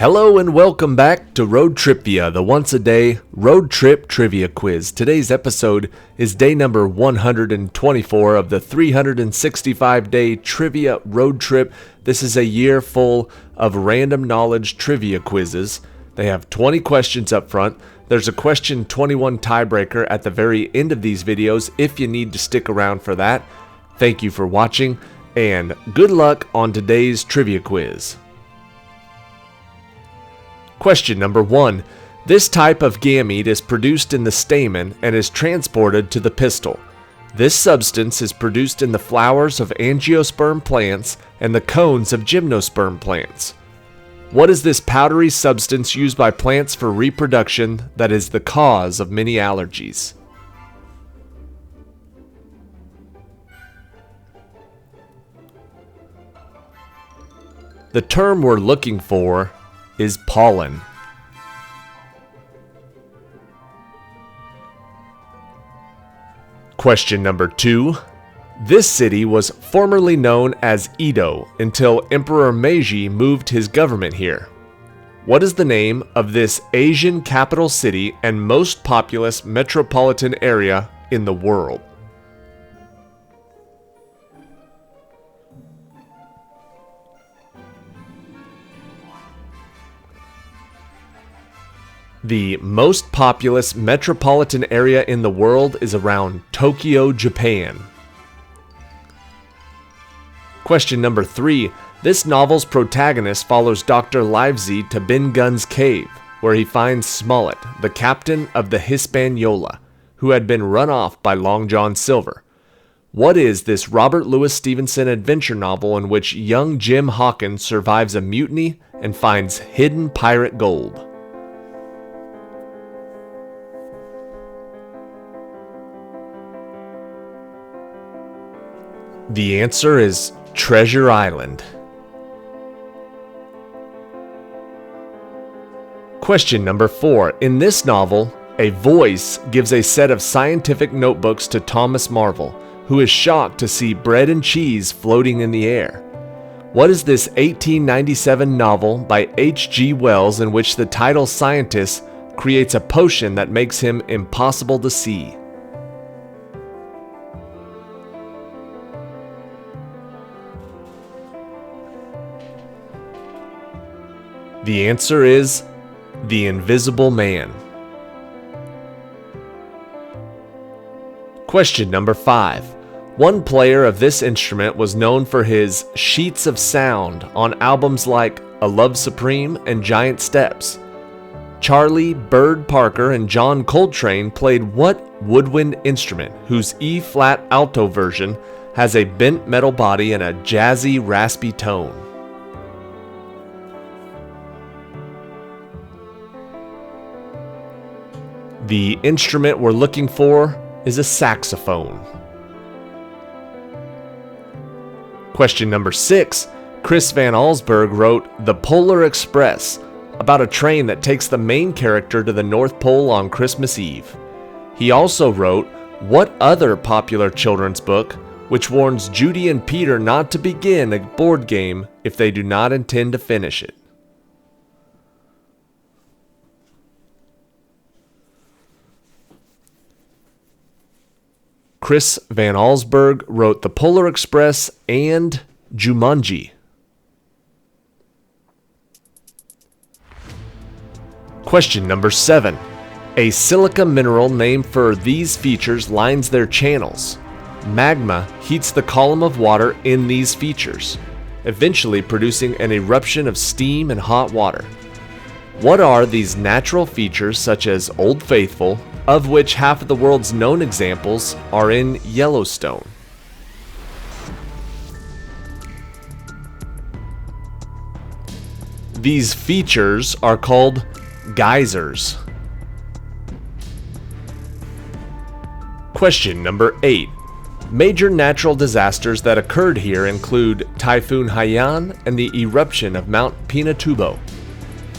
Hello and welcome back to ROADTRIpVIA, the once-a-day road trip trivia quiz. Today's episode is day number 124 of the 365-day trivia road trip. This is a year full of random knowledge trivia quizzes. They have 20 questions up front. There's a question 21 tiebreaker at the very end of these videos if you need to stick around for that. Thank you for watching, and good luck on today's trivia quiz. Question number 1. This type of gamete is produced in the stamen and is transported to the pistil. This substance is produced in the flowers of angiosperm plants and the cones of gymnosperm plants. What is this powdery substance used by plants for reproduction that is the cause of many allergies? The term we're looking for is pollen. Question number 2. This city was formerly known as Edo until Emperor Meiji moved his government here. What is the name of this Asian capital city and most populous metropolitan area in the world? The most populous metropolitan area in the world is around Tokyo, Japan. Question number 3. This novel's protagonist follows Dr. Livesey to Ben Gunn's cave, where he finds Smollett, the captain of the Hispaniola, who had been run off by Long John Silver. What is this Robert Louis Stevenson adventure novel in which young Jim Hawkins survives a mutiny and finds hidden pirate gold? The answer is Treasure Island. Question number 4. In this novel, a voice gives a set of scientific notebooks to Thomas Marvel, who is shocked to see bread and cheese floating in the air. What is this 1897 novel by H.G. Wells in which the title scientist creates a potion that makes him impossible to see? The answer is The Invisible Man. Question number 5. One player of this instrument was known for his sheets of sound on albums like A Love Supreme and Giant Steps. Charlie Bird Parker and John Coltrane played what woodwind instrument whose E-flat alto version has a bent metal body and a jazzy, raspy tone? The instrument we're looking for is a saxophone. Question number 6. Chris Van Allsburg wrote The Polar Express, about a train that takes the main character to the North Pole on Christmas Eve. He also wrote what other popular children's book which warns Judy and Peter not to begin a board game if they do not intend to finish it? Chris Van Allsburg wrote The Polar Express and Jumanji. Question number 7. A silica mineral named for these features lines their channels. Magma heats the column of water in these features, eventually producing an eruption of steam and hot water. What are these natural features such as Old Faithful, of which half of the world's known examples are in Yellowstone? These features are called geysers. Question number 8. Major natural disasters that occurred here include Typhoon Haiyan and the eruption of Mount Pinatubo.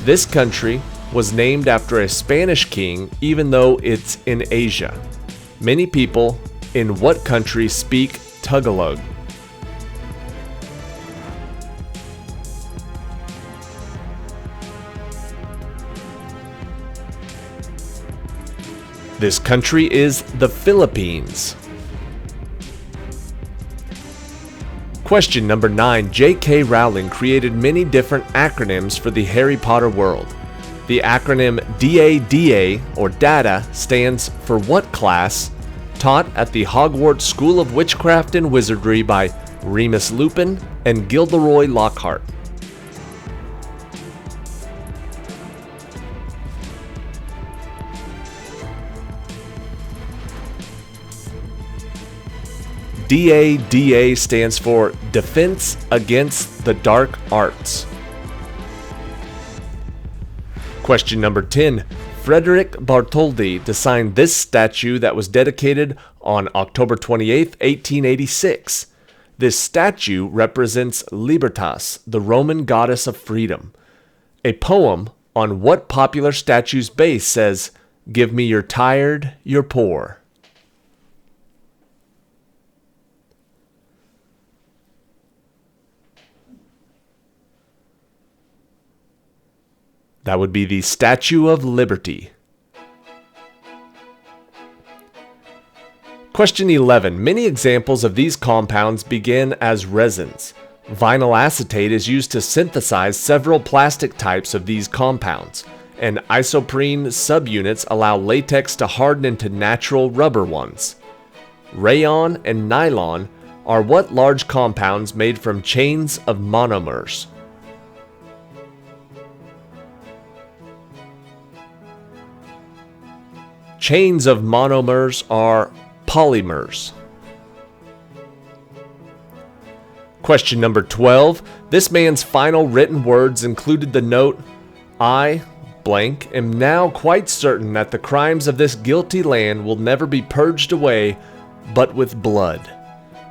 This country was named after a Spanish king even though it's in Asia. Many people in what country speak Tagalog? This country is the Philippines. Question number 9. J.K. Rowling created many different acronyms for the Harry Potter world. The acronym DADA, or DADA, stands for what class, taught at the Hogwarts School of Witchcraft and Wizardry by Remus Lupin and Gilderoy Lockhart? DADA stands for Defense Against the Dark Arts. Question number 10. Frederick Bartholdi designed this statue that was dedicated on October 28, 1886. This statue represents Libertas, the Roman goddess of freedom. A poem on what popular statue's base says, "Give me your tired, your poor"? That would be the Statue of Liberty. Question 11. Many examples of these compounds begin as resins. Vinyl acetate is used to synthesize several plastic types of these compounds, and isoprene subunits allow latex to harden into natural rubber ones. Rayon and nylon are what large compounds made from chains of monomers? Chains of monomers are polymers. Question number 12. This man's final written words included the note, "I, blank, am now quite certain that the crimes of this guilty land will never be purged away but with blood."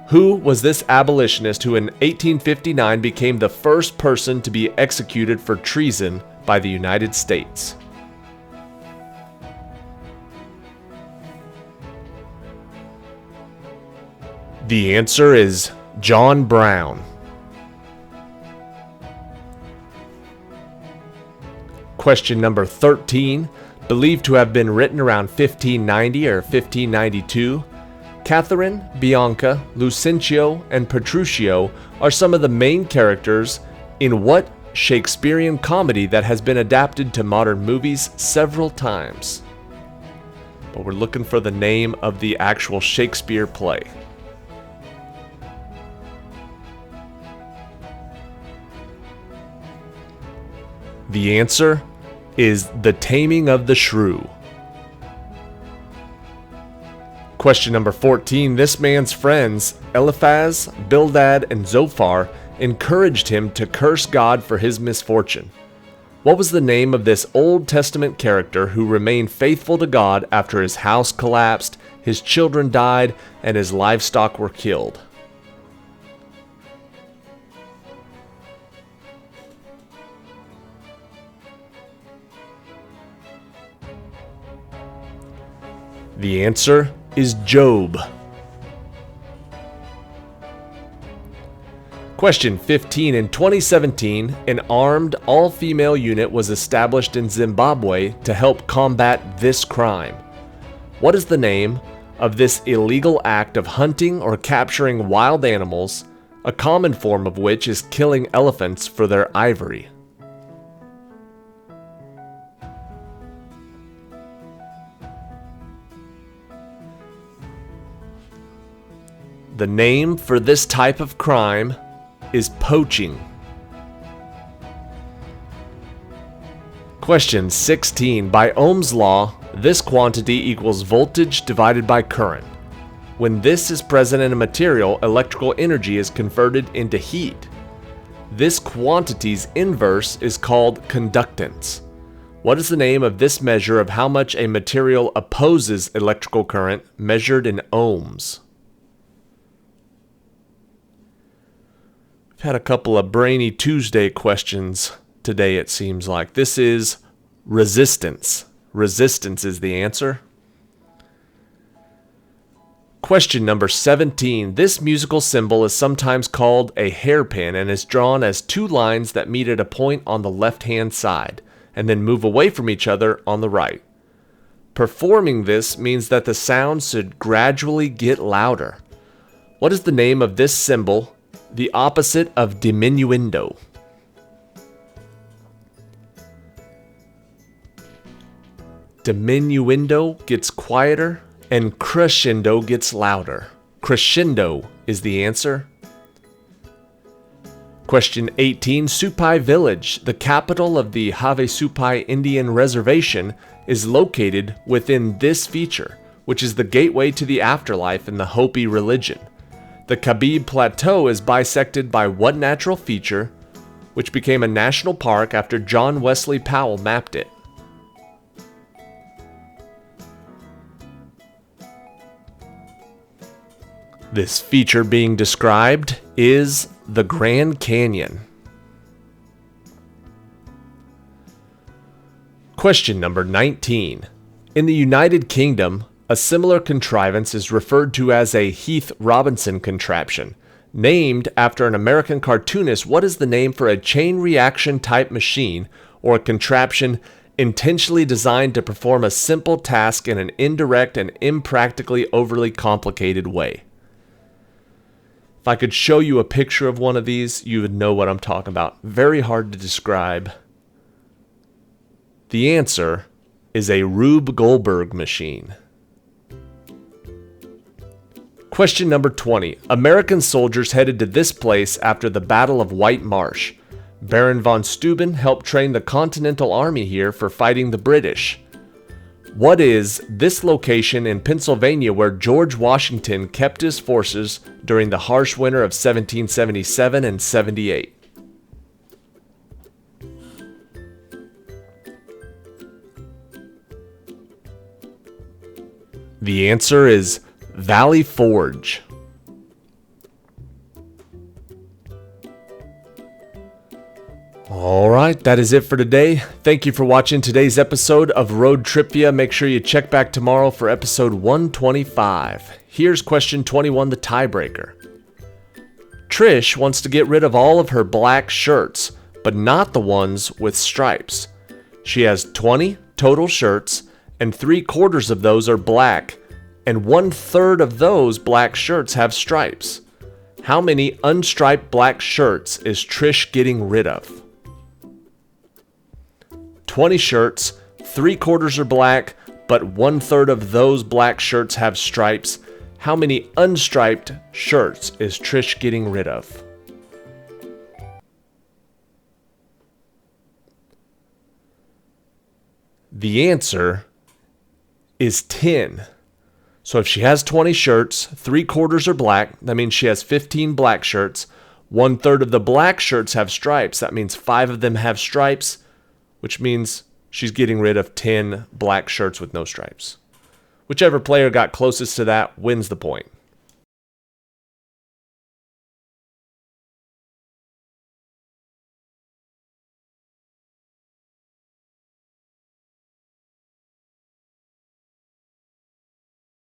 Who was this abolitionist who in 1859 became the first person to be executed for treason by the United States? The answer is John Brown. Question number 13, believed to have been written around 1590 or 1592. Catherine, Bianca, Lucentio, and Petruchio are some of the main characters in what Shakespearean comedy that has been adapted to modern movies several times? But we're looking for the name of the actual Shakespeare play. The answer is The Taming of the Shrew. Question number 14. This man's friends, Eliphaz, Bildad, and Zophar, encouraged him to curse God for his misfortune. What was the name of this Old Testament character who remained faithful to God after his house collapsed, his children died, and his livestock were killed? The answer is Job. Question 15. In 2017, an armed, all-female unit was established in Zimbabwe to help combat this crime. What is the name of this illegal act of hunting or capturing wild animals, a common form of which is killing elephants for their ivory? The name for this type of crime is poaching. Question 16. By Ohm's law, this quantity equals voltage divided by current. When this is present in a material, electrical energy is converted into heat. This quantity's inverse is called conductance. What is the name of this measure of how much a material opposes electrical current measured in ohms? Had a couple of brainy Tuesday questions today, it seems like. This is resistance. Resistance is the answer. Question number 17. This musical symbol is sometimes called a hairpin and is drawn as two lines that meet at a point on the left-hand side and then move away from each other on the right. Performing this means that the sound should gradually get louder. What is the name of this symbol, the opposite of diminuendo? Diminuendo gets quieter and crescendo gets louder. Crescendo is the answer. Question 18. Supai Village, the capital of the Havasupai Indian Reservation, is located within this feature, which is the gateway to the afterlife in the Hopi religion. The Khabib Plateau is bisected by what natural feature, which became a national park after John Wesley Powell mapped it? This feature being described is the Grand Canyon. Question number 19. In the United Kingdom, a similar contrivance is referred to as a Heath Robinson contraption. Named after an American cartoonist, what is the name for a chain reaction type machine or a contraption intentionally designed to perform a simple task in an indirect and impractically overly complicated way? If I could show you a picture of one of these, you would know what I'm talking about. Very hard to describe. The answer is a Rube Goldberg machine. Question number 20. American soldiers headed to this place after the Battle of White Marsh. Baron von Steuben helped train the Continental Army here for fighting the British. What is this location in Pennsylvania where George Washington kept his forces during the harsh winter of 1777 and 78? The answer is Valley Forge. Alright, that is it for today. Thank you for watching today's episode of ROADTRIpVIA. Make sure you check back tomorrow for episode 125. Here's question 21, the tiebreaker. Trish wants to get rid of all of her black shirts, but not the ones with stripes. She has 20 total shirts, and 3/4 of those are black, and 1/3 of those black shirts have stripes. How many unstriped black shirts is Trish getting rid of? 20 shirts, 3/4 are black, but 1/3 of those black shirts have stripes. How many unstriped shirts is Trish getting rid of? The answer is 10. So if she has 20 shirts, 3/4 are black, that means she has 15 black shirts. 1/3 of the black shirts have stripes, that means 5 of them have stripes, which means she's getting rid of 10 black shirts with no stripes. Whichever player got closest to that wins the point.